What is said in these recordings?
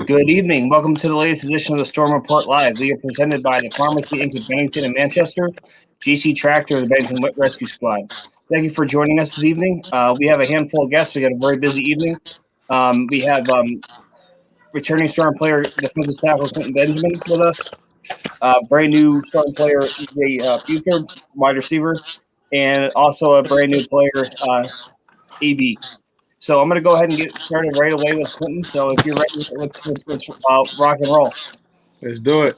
Good evening. Welcome to the latest edition of the Storm Report Live. We are presented by the Pharmacy Inc. of Bennington and Manchester, GC Tractor, the Bennington Rescue Squad. Thank you for joining us this evening. We have a handful of guests. We got a very busy evening. We have returning Storm player, defensive tackle Quentin Benjamin with us. Brand new starting player, EJ Beauford, wide receiver, and also a brand new player, AB. So I'm going to go ahead and get started right away with Quentin. So if you're ready, let's rock and roll. Let's do it.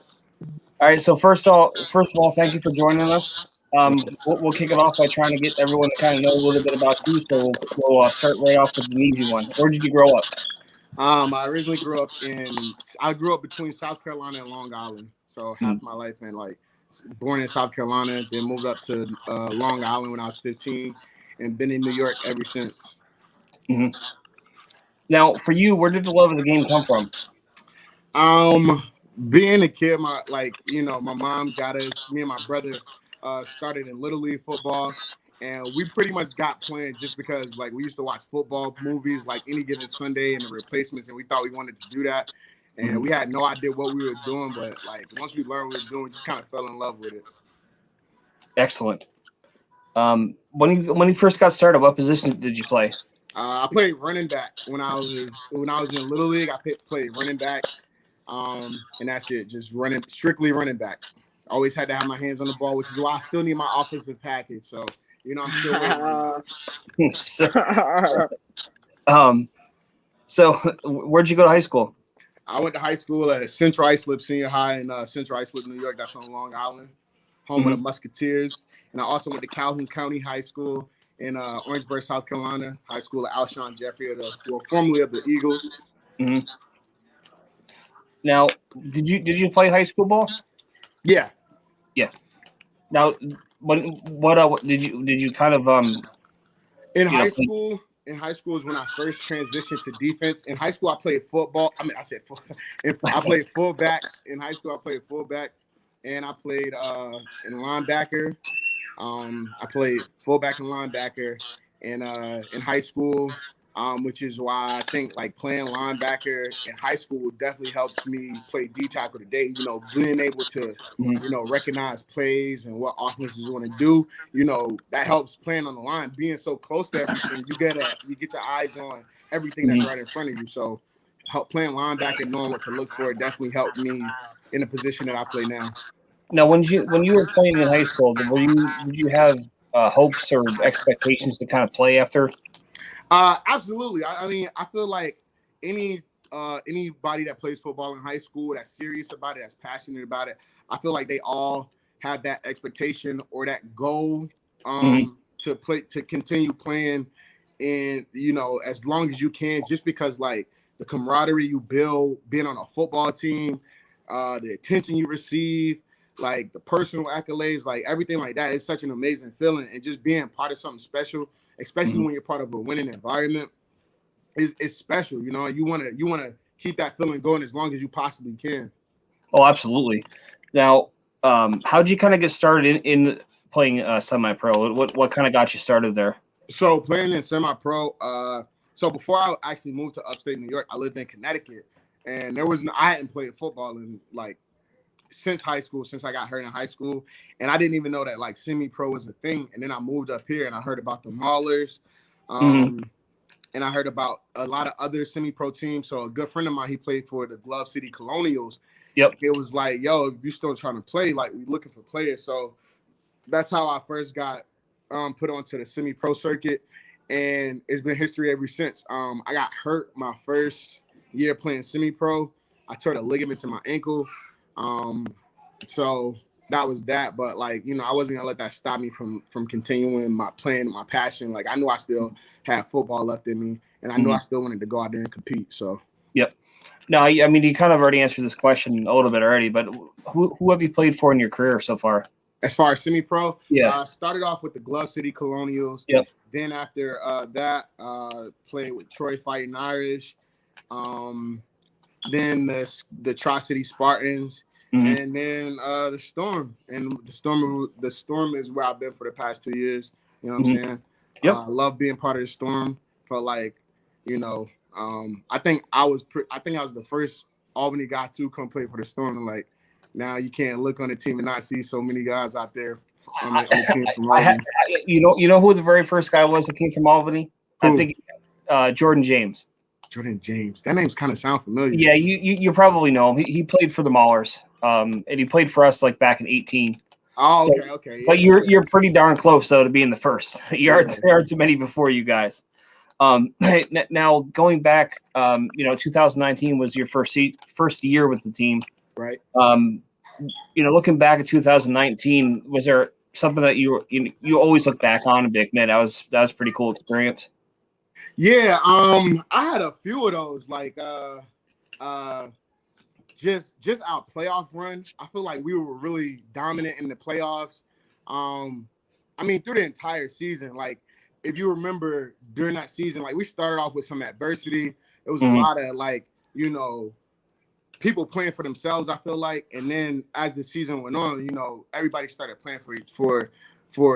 All right. So first of all, thank you for joining us. We'll kick it off by trying to get everyone to kind of know a little bit about you. So we'll start right off with an easy one. Where did you grow up? I originally I grew up between South Carolina and Long Island. So half my life and born in South Carolina, then moved up to Long Island when I was 15 and been in New York ever since. Mm-hmm. Now, for you, where did the love of the game come from? Being a kid, my mom got us, me and my brother started in Little League football. And we pretty much got playing just because, we used to watch football movies any given Sunday and the replacements, and we thought we wanted to do that. And we had no idea what we were doing, but once we learned what we were doing, we just kind of fell in love with it. Excellent. When you first got started, what position did you play? I played running back when I was in Little League. I played running back, and that's it. Just strictly running back. Always had to have my hands on the ball, which is why I still need my offensive package. So. I'm still waiting. So where'd you go to high school? I went to high school at Central Islip Senior High in Central Islip, New York. That's on Long Island, home of the Musketeers. And I also went to Calhoun County High School in Orangeburg, South Carolina. High school at Alshon Jeffrey, formerly of the Eagles. Mm-hmm. Now, did you play high school ball? Yeah. Yes. Now, what did you kind of in high school? In high school is when I first transitioned to defense. In high school, I played football. I played fullback. In high school, I played fullback, and I played in linebacker. I played fullback and linebacker in high school, which is why I think playing linebacker in high school definitely helps me play D tackle today. Being able to recognize plays and what offenses want to do. That helps playing on the line, being so close to everything. You get your eyes on everything that's right in front of you. So playing linebacker, knowing what to look for, definitely helped me in the position that I play now. Now, when you were playing in high school, did you have hopes or expectations to kind of play after? Absolutely. I mean, I feel like anybody that plays football in high school that's serious about it, that's passionate about it, I feel like they all have that expectation or that goal to continue playing and as long as you can, just because the camaraderie you build being on a football team, the attention you receive, the personal accolades, everything like that is such an amazing feeling. And just being part of something special, especially when you're part of a winning environment, is special. You want to keep that feeling going as long as you possibly can. Oh, absolutely. Now, how'd you kind of get started in playing semi-pro? What kind of got you started there? So playing in semi-pro, so before I actually moved to upstate New York, I lived in Connecticut, and I hadn't played football in since high school, since I got hurt in high school, and I didn't even know that semi-pro was a thing. And then I moved up here and I heard about the Maulers, and I heard about a lot of other semi-pro teams. So a good friend of mine, he played for the Glove City Colonials. Yep. It was yo, if you're still trying to play, we're looking for players. So that's how I first got put onto the semi-pro circuit, and it's been history ever since. I got hurt my first year playing semi-pro. I tore a ligament in my ankle. So that was that. But I wasn't gonna let that stop me from continuing my playing, my passion. I knew I still had football left in me, and I knew I still wanted to go out there and compete. So yep. Now, I mean, you kind of already answered this question a little bit already, but who have you played for in your career so far? As far as semi-pro, yeah, I started off with the Glove City Colonials. Yep. Then after that, played with Troy Fighting Irish. Then the Tri-City Spartans. And then the Storm. And the Storm is where I've been for the past 2 years. You know what I'm saying? Yep. I love being part of the Storm. But I think I was the first Albany guy too come play for the Storm. And like now you can't look on the team and not see so many guys out there on the team from Albany. You know who the very first guy was that came from Albany? Who? I think Jordan James. Jordan James. That name's kind of sound familiar. Yeah, you probably know him. He played for the Maulers, and he played for us like back in 18. Oh, okay. Yeah, but you're pretty darn close though to being the first. There aren't too many before you guys. Now going back, 2019 was your first year with the team, right? Looking back at 2019, was there something that you always look back on and be like, man, that was a pretty cool experience? Yeah, I had a few of those, like just our playoff run. I feel like we were really dominant in the playoffs. I mean, through the entire season, like if you remember during that season, like we started off with some adversity. It was a lot of like, people playing for themselves, I feel like. And then as the season went on, everybody started playing for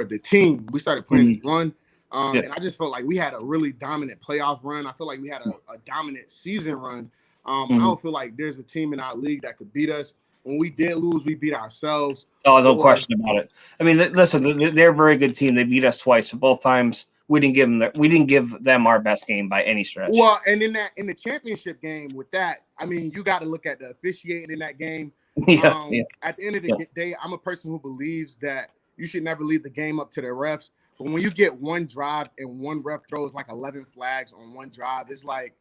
the team. We started playing the run. And I just felt like we had a really dominant playoff run. I feel like we had a dominant season run. I don't feel like there's a team in our league that could beat us. When we did lose, we beat ourselves. Oh, no question about it. I mean, listen, they're a very good team. They beat us twice, but both times we didn't give them our best game by any stretch. Well, and in the championship game with that, I mean, you got to look at the officiating in that game. At the end of the day, I'm a person who believes that you should never leave the game up to the refs. But when you get one drive and one ref throws like 11 flags on one drive, it's like.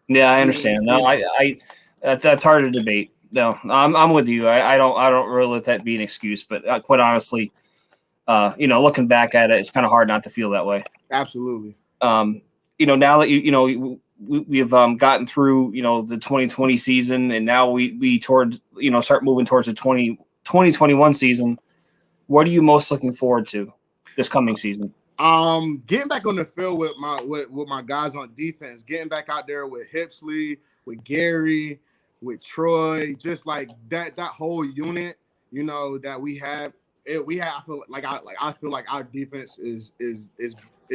Yeah, I understand. No, that's hard to debate. No, I'm with you. I don't really let that be an excuse. But quite honestly, looking back at it, it's kind of hard not to feel that way. Absolutely. Now that we've gotten through the 2020 season, and now we start moving towards the 2021 season. What are you most looking forward to this coming season? Getting back on the field with my guys on defense, getting back out there with Hipsley, with Gary, with Troy, just like that whole unit, that we have. I feel like our defense is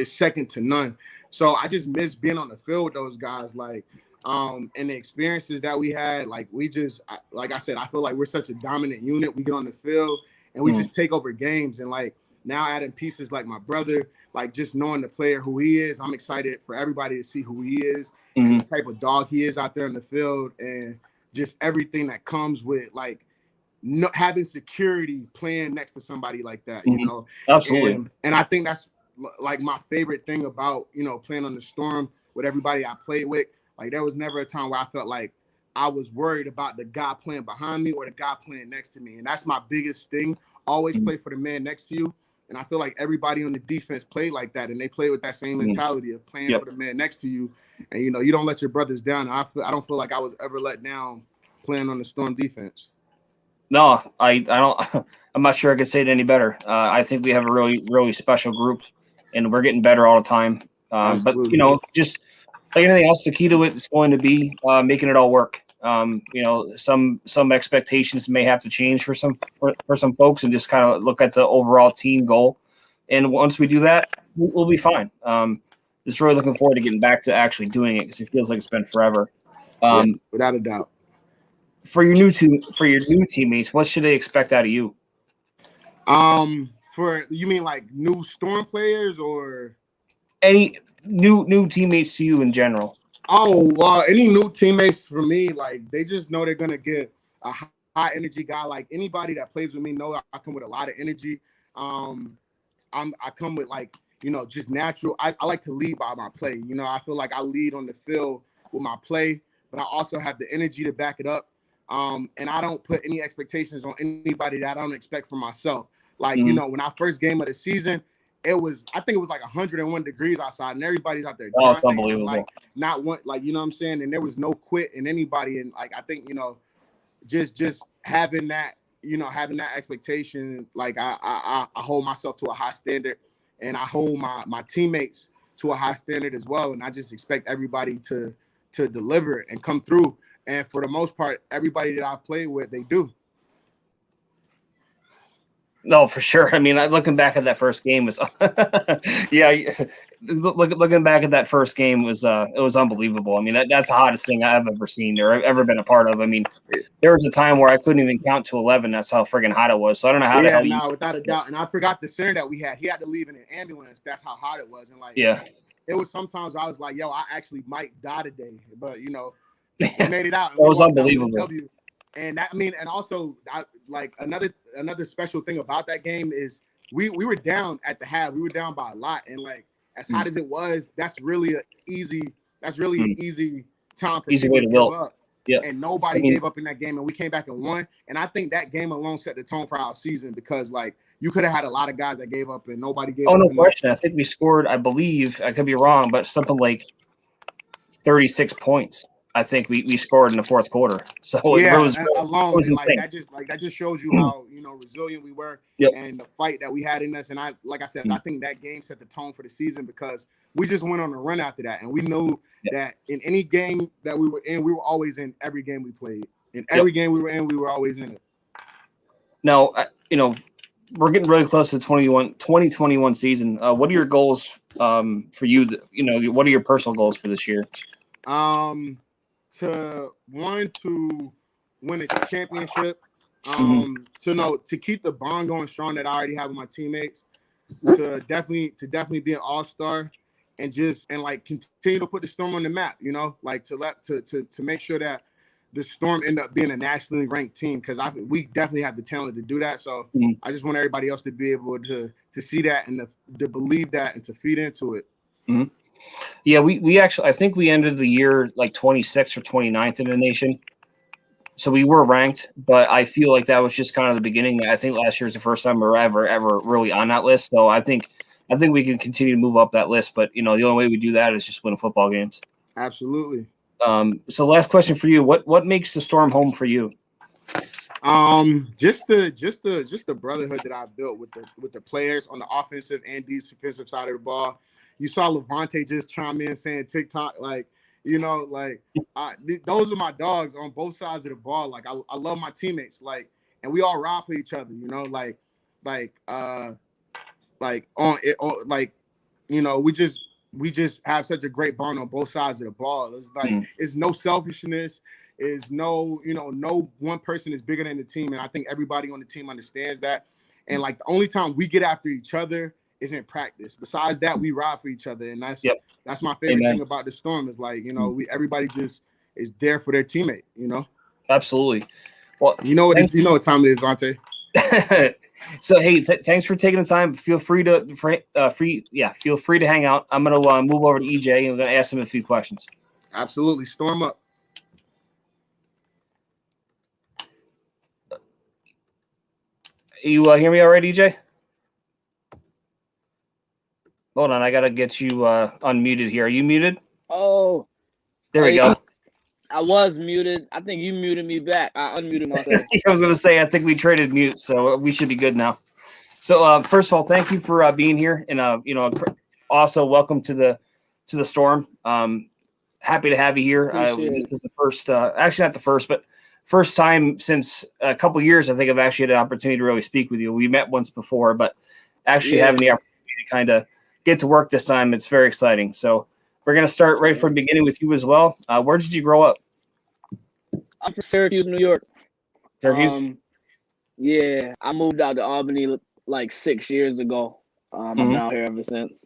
second to none. So I just miss being on the field with those guys, like, and the experiences that we had. Like like I said, I feel like we're such a dominant unit. We get on the field and we just take over games, and like now adding pieces like my brother, like just knowing the player who he is. I'm excited for everybody to see who he is and the type of dog he is out there in the field, and just everything that comes with like having security playing next to somebody like that, Absolutely. And I think that's like my favorite thing about, playing on the Storm with everybody I played with. Like there was never a time where I felt like I was worried about the guy playing behind me or the guy playing next to me. And that's my biggest thing. Always play for the man next to you. And I feel like everybody on the defense played like that, and they play with that same mentality of playing for the man next to you. And, you don't let your brothers down. And I don't feel like I was ever let down playing on the Storm defense. No, I don't. I'm not sure I could say it any better. I think we have a really, really special group, and we're getting better all the time. But just like anything else, the key to it is going to be making it all work. Some expectations may have to change for some folks, and just kind of look at the overall team goal. And once we do that, we'll be fine. Just really looking forward to getting back to actually doing it, because it feels like it's been forever. Without a doubt. For your new teammates, what should they expect out of you? For you mean like new Storm players or any new teammates to you in general? Oh, any new teammates for me, like they just know they're gonna get a high energy guy. Like anybody that plays with me know I come with a lot of energy. I come with like just natural. I like to lead by my play. I feel like I lead on the field with my play, but I also have the energy to back it up. And I don't put any expectations on anybody that I don't expect from myself. Like, when our first game of the season, I think it was like 101 degrees outside, and everybody's out there. Oh, it's unbelievable. Like, not one, like, you know what I'm saying? And there was no quit in anybody. And like, I think, just having that, having that expectation, like I hold myself to a high standard, and I hold my teammates to a high standard as well. And I just expect everybody to deliver and come through. And for the most part, everybody that I've played with, they do. No, for sure. I mean, looking back at that first game was, yeah. Looking back at that first game was, it was unbelievable. I mean, that's the hottest thing I've ever seen or ever been a part of. I mean, there was a time where I couldn't even count to 11. That's how friggin' hot it was. So I don't know how the hell you. Without a doubt. And I forgot the center that we had. He had to leave in an ambulance. That's how hot it was. And like, Yeah, it was sometimes I was like, yo, I actually might die today, but we made it out. It was unbelievable. And that, I mean, and also, like another special thing about that game is we were down at the half. We were down by a lot, and like as hot as it was, that's really an easy time for easy people way to give build. up. Yeah, And nobody gave up in that game, and we came back and won. And I think that game alone set the tone for our season because like you could have had a lot of guys that gave up, and nobody gave up. Oh, no question. I think we scored. I believe I could be wrong, but something like 36 points. I think we scored in the fourth quarter. So yeah, it was like that just shows you how resilient we were and the fight that we had in us. And I said, I think that game set the tone for the season because we just went on a run after that, and we knew that in any game that we were in, we were always in every game we played. In every game we were in, we were always in it. Now, we're getting really close to the 2021 season. What are your goals for you? What are your personal goals for this year? To win a championship, to keep the bond going strong that I already have with my teammates, to definitely be an all-star, and continue to put the Storm on the map. Like to make sure that the Storm end up being a nationally ranked team because we definitely have the talent to do that. So I just want everybody else to be able to see that and to believe that and to feed into it. Mm-hmm. Yeah, we actually, I think we ended the year like 26th or 29th in the nation. So we were ranked, but I feel like that was just kind of the beginning. I think last year was the first time we were ever really on that list. So I think we can continue to move up that list. But, the only way we do that is just win football games. Absolutely. So last question for you. What makes the Storm home for you? Just the brotherhood that I built with the players on the offensive and defensive side of the ball. You saw Levante just chime in saying TikTok, those are my dogs on both sides of the ball. Like I love my teammates, and we all ride for each other. We just have such a great bond on both sides of the ball. It's it's no selfishness. Is no one person is bigger than the team, and I think everybody on the team understands that. And the only time we get after each other is in practice. Besides that, we ride for each other, and that's my favorite thing about the Storm is everybody just is there for their teammate. Absolutely. Well, what time it is, Vontae. So hey, thanks for taking the time. Feel free to hang out. I'm gonna move over to EJ and I'm gonna ask him a few questions. Absolutely, storm up. You hear me all right, EJ? Hold on, I gotta get you unmuted here. Are you muted? Oh, there we go. I was muted. I think you muted me back. I unmuted myself. I was gonna say I think we traded mute, so we should be good now. So first of all, thank you for being here, and also welcome to the Storm. Happy to have you here. This is the first, actually not the first, but first time since a couple years. I think I've actually had an opportunity to really speak with you. We met once before, but actually having the opportunity to kind of get to work this time, it's very exciting. So we're going to start right from the beginning with you as well. Where did you grow up? I'm from Syracuse, New York. Syracuse? Yeah, I moved out to Albany like 6 years ago. I've been out here ever since.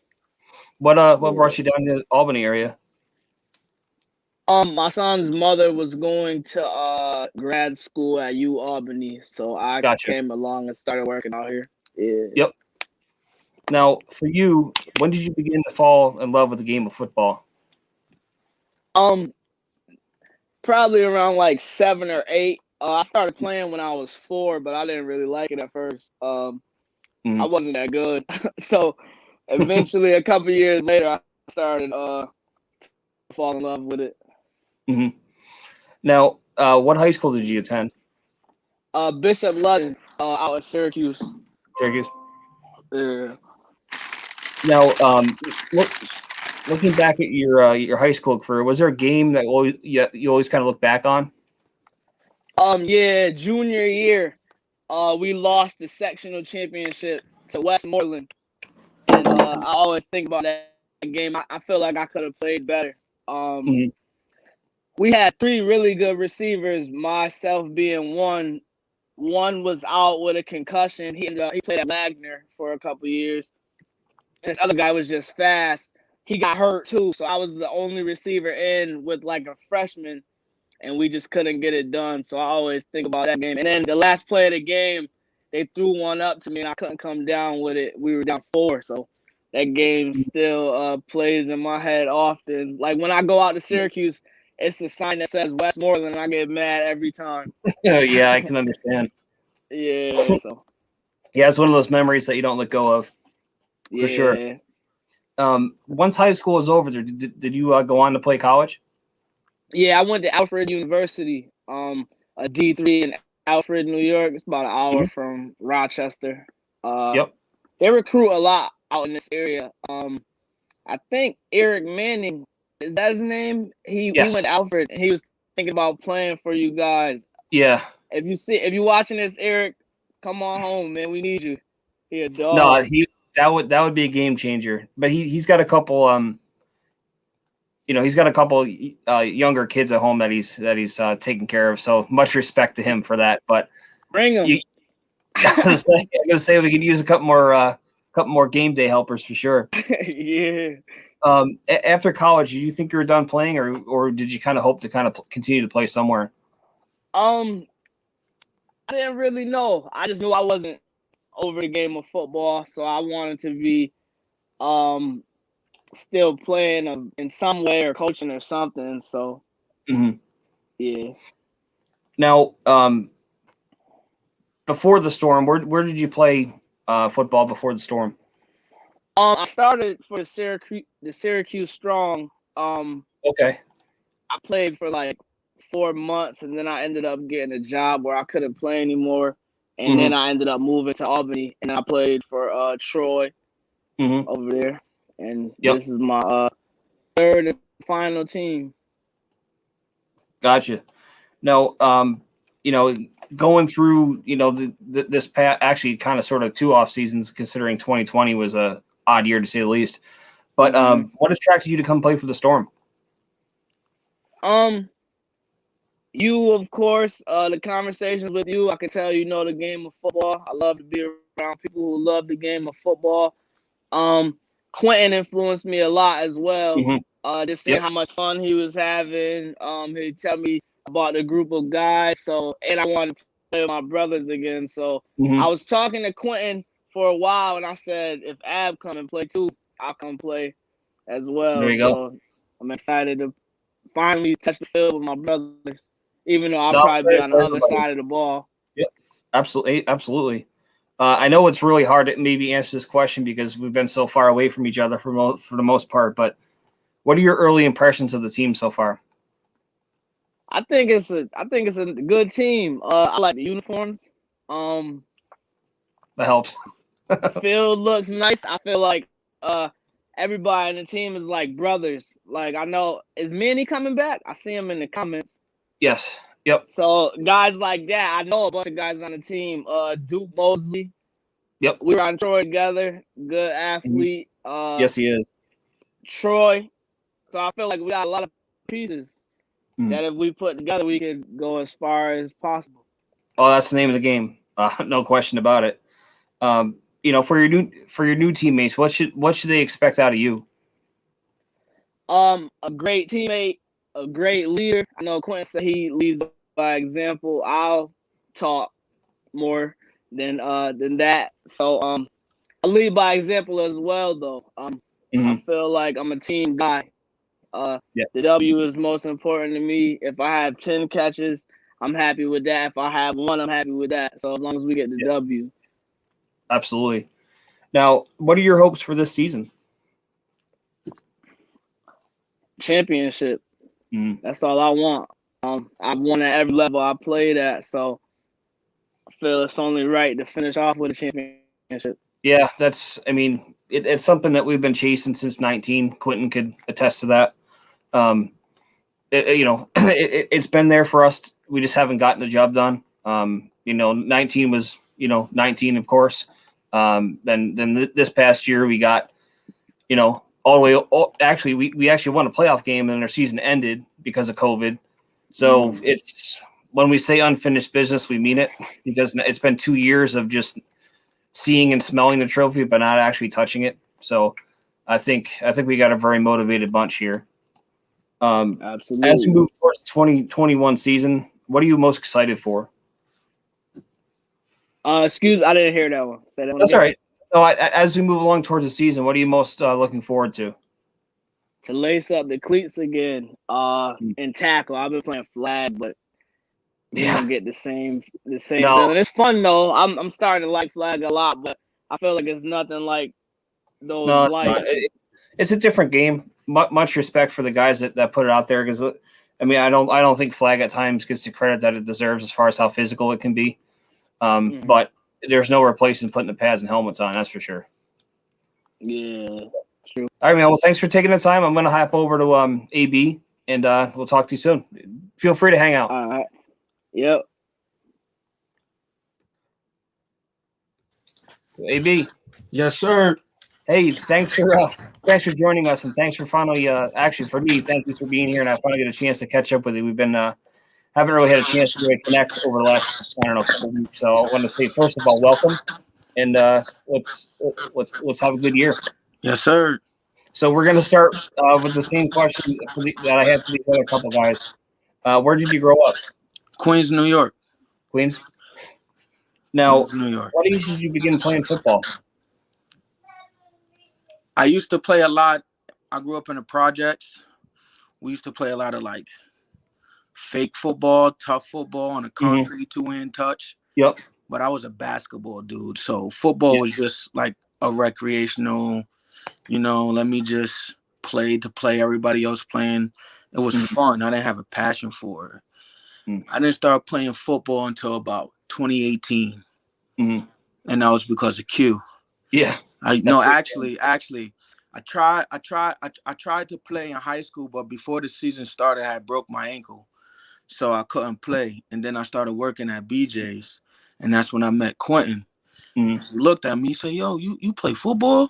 What brought you down to the Albany area? My son's mother was going to grad school at Albany, so I came along and started working out here. Yeah. Yep. Now, for you, when did you begin to fall in love with the game of football? Probably around like 7 or 8. I started playing when I was 4, but I didn't really like it at first. I wasn't that good. So eventually, a couple years later, I started to fall in love with it. Mm-hmm. Now, what high school did you attend? Bishop Ludden, out at Syracuse. Syracuse. Yeah. Now, looking back at your high school career, was there a game that you always kind of look back on? Yeah, junior year. we lost the sectional championship to Westmoreland, and I always think about that game. I feel like I could have played better. We had 3 really good receivers, myself being one. One was out with a concussion. He played at Wagner for a couple years. And this other guy was just fast. He got hurt too, so I was the only receiver in with like a freshman, and we just couldn't get it done. So I always think about that game. And then the last play of the game, they threw one up to me, and I couldn't come down with it. We were down 4, so that game still plays in my head often. Like when I go out to Syracuse, it's a sign that says Westmoreland, and I get mad every time. Yeah, I can understand. Yeah, so. Yeah, it's one of those memories that you don't let go of, for sure. Once high school was over, did you go on to play college? Yeah, I went to Alfred University, a D3 in Alfred, New York. It's about an hour from Rochester. Yep. They recruit a lot out in this area. I think Eric Manning, is that his name? He went to Alfred, and he was thinking about playing for you guys. Yeah. If you're watching this, Eric, come on home, man. We need you. He a dog. No, that would be a game changer. But he's got a couple he's got a couple younger kids at home that he's taking care of. So much respect to him for that. But bring him. I'm gonna say we could use a couple more game day helpers for sure. Yeah. After college, did you think you were done playing, or did you kind of hope to kind of continue to play somewhere? I didn't really know. I just knew I wasn't over the game of football, so I wanted to be still playing in some way or coaching or something. So yeah. Now, before the Storm, where did you play football before the Storm? I started for the Syracuse Strong. Okay. I played for like 4 months, and then I ended up getting a job where I couldn't play anymore, and then I ended up moving to Albany, and I played for Troy over there, and this is my third and final team. Gotcha. Now, going through, this past, actually kind of sort of 2 off seasons, considering 2020 was a odd year to say the least. But what attracted you to come play for the Storm? You, of course, the conversations with you, I can tell you know the game of football. I love to be around people who love the game of football. Quentin influenced me a lot as well. Just seeing how much fun he was having. He'd tell me about the group of guys. And I wanted to play with my brothers again. So I was talking to Quentin for a while, and I said, if Ab come and play too, I'll come play as well. There you go. I'm excited to finally touch the field with my brothers, even though I'll probably be on the other side of the ball. Yep, absolutely. I know it's really hard to maybe answer this question because we've been so far away from each other for the most part. But what are your early impressions of the team so far? I think it's a good team. I like the uniforms. That helps. Field looks nice. I feel like everybody in the team is like brothers. Like, I know, is Manny coming back? I see him in the comments. Yes. Yep. So guys like that, I know a bunch of guys on the team. Duke Mosley. Yep. We were on Troy together. Good athlete. Yes, he is. Troy. So I feel like we got a lot of pieces that if we put together, we could go as far as possible. Oh, that's the name of the game. No question about it. For your new teammates, what should they expect out of you? A great teammate, a great leader. I know Quentin said he leads by example. I'll talk more than that. So I lead by example as well, though. I feel like I'm a team guy. The W is most important to me. If I have 10 catches, I'm happy with that. If I have 1, I'm happy with that. So as long as we get the W. Absolutely. Now, what are your hopes for this season? Championship. That's all I want. I've won at every level I played at, so I feel it's only right to finish off with a championship. Yeah, it's something that we've been chasing since 19. Quentin could attest to that. It's been there for us. We just haven't gotten the job done. 19 was 19, of course. Then this past year we got, all the way. Actually, we actually won a playoff game and our season ended because of COVID. So it's when we say unfinished business, we mean it because it's been 2 years of just seeing and smelling the trophy, but not actually touching it. So I think we got a very motivated bunch here. Absolutely. As we move towards the 2021 season, what are you most excited for? Excuse, I didn't hear that one. Say that one That's again. all right. No, as we move along towards the season, what are you most looking forward to? To lace up the cleats again, and tackle. I've been playing flag, but we don't get the same feeling. It's fun though. I'm starting to like flag a lot, but I feel like it's nothing like those. No, it's not. It's a different game. Much respect for the guys that put it out there because I don't think flag at times gets the credit that it deserves as far as how physical it can be. But there's no replacing putting the pads and helmets on. That's for sure. Yeah, true. All right, man. Well, thanks for taking the time. I'm going to hop over to AB, and we'll talk to you soon. Feel free to hang out. All right. Yep. AB. Yes, sir. Hey, thanks for joining us, and thanks for finally. Actually, for me, thank you for being here, and I finally get a chance to catch up with you. We've been haven't really had a chance to really connect over the last couple of weeks. So I want to say first of all, welcome, and let's have a good year. Yes, sir. So we're going to start with the same question that I had for these other couple guys. Where did you grow up? Queens, New York. Queens. Now, New York. what age did you begin playing football? I used to play a lot. I grew up in the projects. We used to play a lot of like fake football, tough football on a concrete 2-hand touch. Yep. But I was a basketball dude. So football was just like a recreational, let me just play to play. Everybody else playing. It was fun. I didn't have a passion for it. I didn't start playing football until about 2018. And that was because of Q. Yeah. Actually, I tried to play in high school, but before the season started, I broke my ankle. So I couldn't play. And then I started working at BJ's. And that's when I met Quentin. He looked at me, he said, yo, you play football?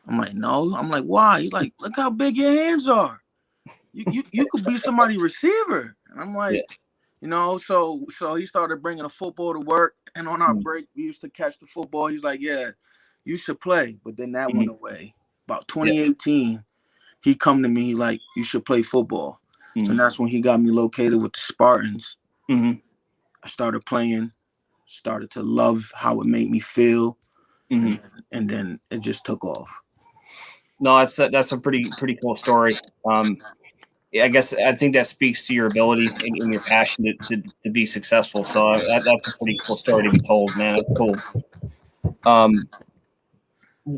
I'm like, no. I'm like, why? He's like, look how big your hands are. You could be somebody's receiver. And I'm like, so he started bringing a football to work. And on our break, we used to catch the football. He's like, yeah, you should play. But then that went away. About 2018, he come to me like, you should play football. So that's when he got me located with the Spartans. I started playing, started to love how it made me feel. And then it just took off. No, that's a pretty cool story. I think that speaks to your ability and your passion to be successful. So that's a pretty cool story to be told, man. That's cool.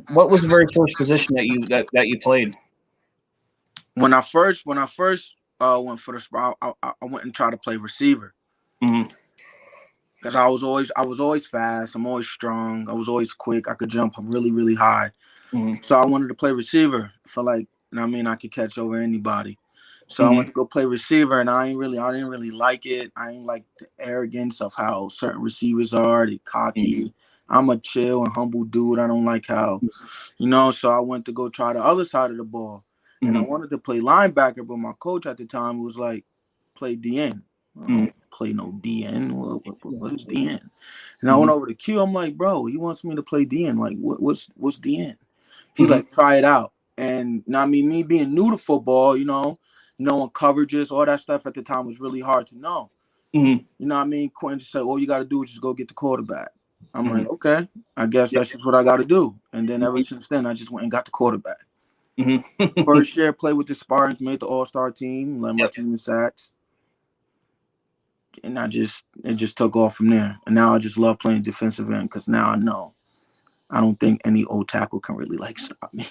What was the very first position that you played? When I first went for the spot, I went and tried to play receiver. Because I was always fast. I'm always strong. I was always quick. I could jump really, really high. So I wanted to play receiver. I felt like, I could catch over anybody. So I went to go play receiver, and I didn't really like it. I didn't like the arrogance of how certain receivers are. They cocky. I'm a chill and humble dude. I don't like how, so I went to go try the other side of the ball. And I wanted to play linebacker, but my coach at the time was like, play DN. I don't play no DN. What is DN? And I went over to Q. I'm like, bro, he wants me to play DN. Like, what's DN? He's like, try it out. And me being new to football, knowing coverages, all that stuff at the time was really hard to know. Quentin just said, all you got to do is just go get the quarterback. I'm like, okay, I guess that's just what I got to do. And then ever since then, I just went and got the quarterback. First year, played with the Spartans, made the All-Star team, led my team in sacks. And it just took off from there. And now I just love playing defensive end because now I know I don't think any old tackle can really stop me.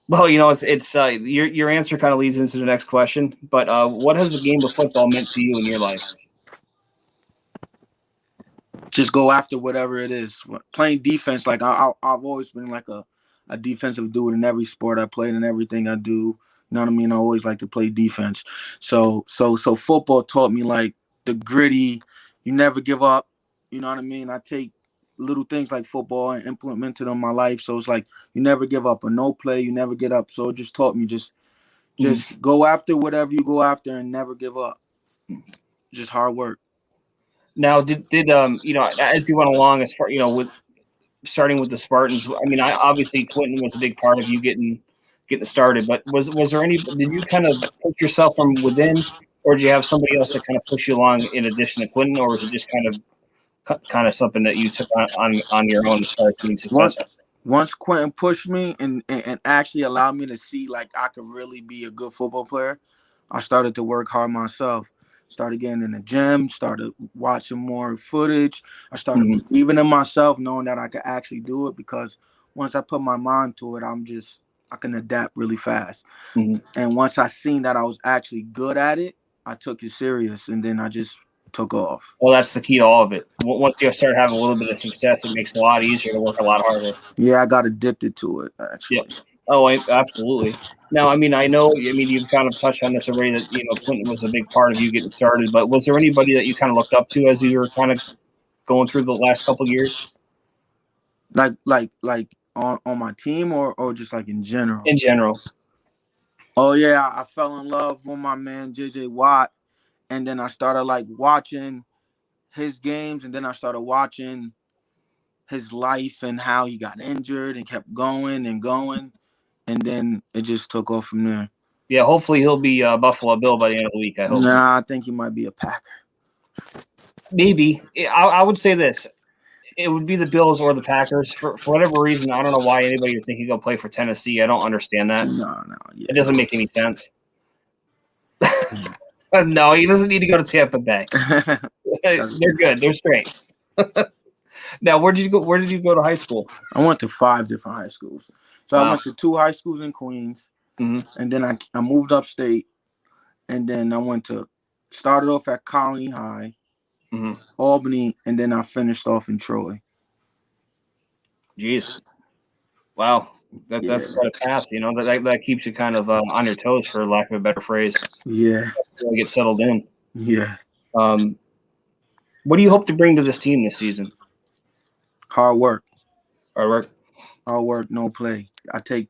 Well, it's your answer kind of leads into the next question. But what has the game of football meant to you in your life? Just go after whatever it is. Playing defense, like I've always been like a defensive dude in every sport I played and everything I do. You know what I mean? I always like to play defense. So football taught me like the gritty. You never give up. You know what I mean? I take little things like football and implemented in my life. So it's like you never give up, or no play, you never get up. So it just taught me just go after whatever you go after and never give up. Just hard work. Now, did you know, as you went along, as far, you know, with starting with the Spartans? I mean, obviously Quentin was a big part of you getting started, but was there any? Did you kind of push yourself from within, or did you have somebody else that kind of push you along in addition to Quentin, or was it just kind of something that you took on your own as far as being successful? Once Quentin pushed me and actually allowed me to see like I could really be a good football player, I started to work hard myself. Started getting in the gym, started watching more footage. I started believing in myself, knowing that I could actually do it, because once I put my mind to it, I can adapt really fast. And once I seen that I was actually good at it, I took it serious, and then I just took off. Well, that's the key to all of it. Once you start having a little bit of success, it makes it a lot easier to work a lot harder. Yeah, I got addicted to it, actually. Yep. Oh, absolutely. Now, I mean, I know, I mean, you've kind of touched on this already that, you know, Quentin was a big part of you getting started, but was there anybody that you kind of looked up to as you were kind of going through the last couple of years? Like on my team or just like in general? In general. Oh, yeah, I fell in love with my man, EJ Watt, and then I started like watching his games, and then I started watching his life and how he got injured and kept going and going. And then it just took off from there. Yeah, hopefully he'll be Buffalo Bill by the end of the week, I hope. Nah, I think he might be a Packer. Maybe. I would say this. It would be the Bills or the Packers. For whatever reason, I don't know why anybody would think he'd go play for Tennessee. I don't understand that. No. Yeah. It doesn't make any sense. No, he doesn't need to go to Tampa Bay. They're good. They're straight. Now, where did you go to high school? I went to 5 different high schools. So I went to 2 high schools in Queens, and then I moved upstate, and then I started off at Colony High, Albany, and then I finished off in Troy. Jeez. Wow. That's quite a path, you know. That keeps you kind of on your toes, for lack of a better phrase. Yeah. Really get settled in. Yeah. What do you hope to bring to this team this season? Hard work. Hard work, no play. I take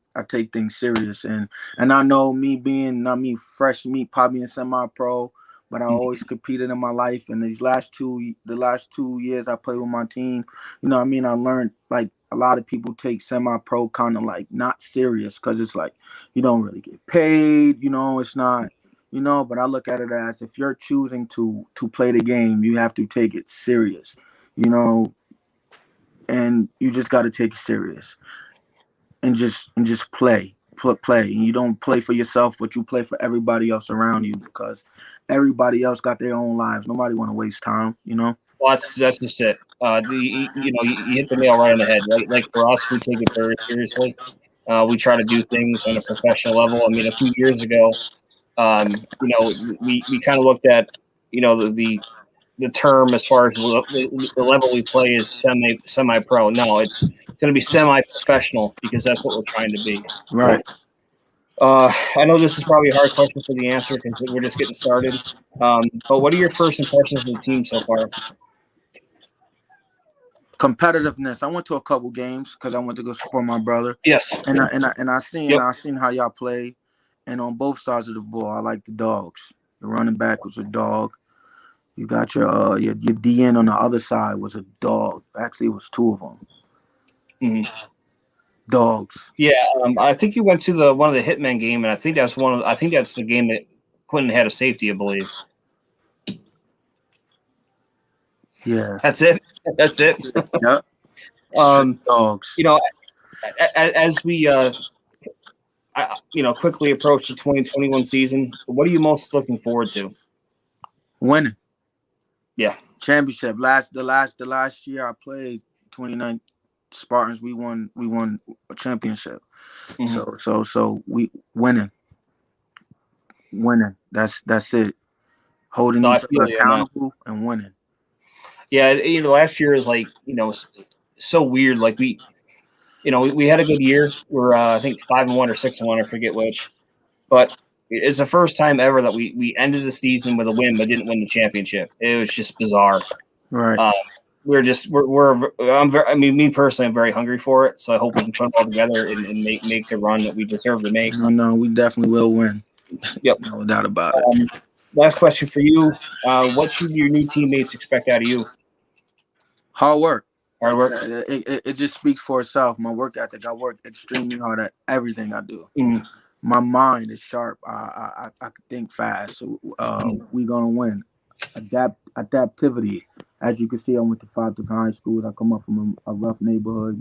things serious, and I know me being fresh meat, probably in semi-pro, but I always competed in my life. And the last 2 years I played with my team, you know what I mean, I learned like a lot of people take semi-pro kind of like not serious, because it's like you don't really get paid, you know, it's not, you know, but I look at it as if you're choosing to play the game, you have to take it serious, you know, and you just got to take it serious and just play. And you don't play for yourself, but you play for everybody else around you, because everybody else got their own lives. Nobody want to waste time, you know? Well, that's just it. You hit the nail right on the head, right? Like for us, we take it very seriously. We try to do things on a professional level. I mean, a few years ago, you know, we kind of looked at, you know, the term as far as the level we play is semi-pro. No, it's going to be semi-professional, because that's what we're trying to be. Right. I know this is probably a hard question for the answer, because we're just getting started. But what are your first impressions of the team so far? Competitiveness. I went to a couple games because I went to go support my brother. Yes. And I seen how y'all play, and on both sides of the ball, I like the dogs. The running back was a dog. You got your DN on the other side was a dog. Actually, it was 2 of them. Dogs. Yeah, I think you went to one of the Hitmen game, and I think that's the game that Quentin had a safety, I believe. Yeah. That's it. Yeah. Dogs. You know, as we quickly approach the 2021 season, what are you most looking forward to? Winning. Yeah. Championship. The last year I played, 29 Spartans, we won a championship. So we winning. That's it. Holding each other accountable and winning. Yeah, you know, last year is like, you know, so weird. Like we had a good year. We're I think 5-1 or 6-1, I forget which, but it's the first time ever that we ended the season with a win but didn't win the championship. It was just bizarre. Right. me personally, I'm very hungry for it. So I hope we can put it all together and make the run that we deserve to make. No, we definitely will win. Yep. No doubt about it. Last question for you. What should your new teammates expect out of you? Hard work. Hard work. It just speaks for itself. My work ethic. I work extremely hard at everything I do. Mm. My mind is sharp. I can think fast. So, we're gonna win. Adaptivity. As you can see, I went to 5 different high schools. I come up from a rough neighborhood,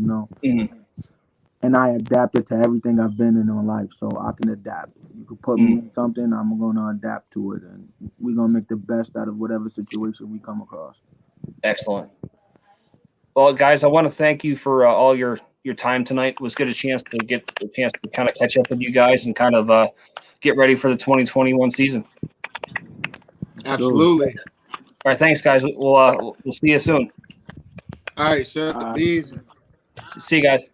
and I adapted to everything I've been in life, so I can adapt. You can put me in something, I'm gonna adapt to it, and we're gonna make the best out of whatever situation we come across. Excellent. Well, guys, I want to thank you for all your time tonight. It was good to get a chance to kind of catch up with you guys and kind of get ready for the 2021 season. Absolutely. All right, thanks, guys. We'll see you soon. All right, sure. Be easy. See you guys.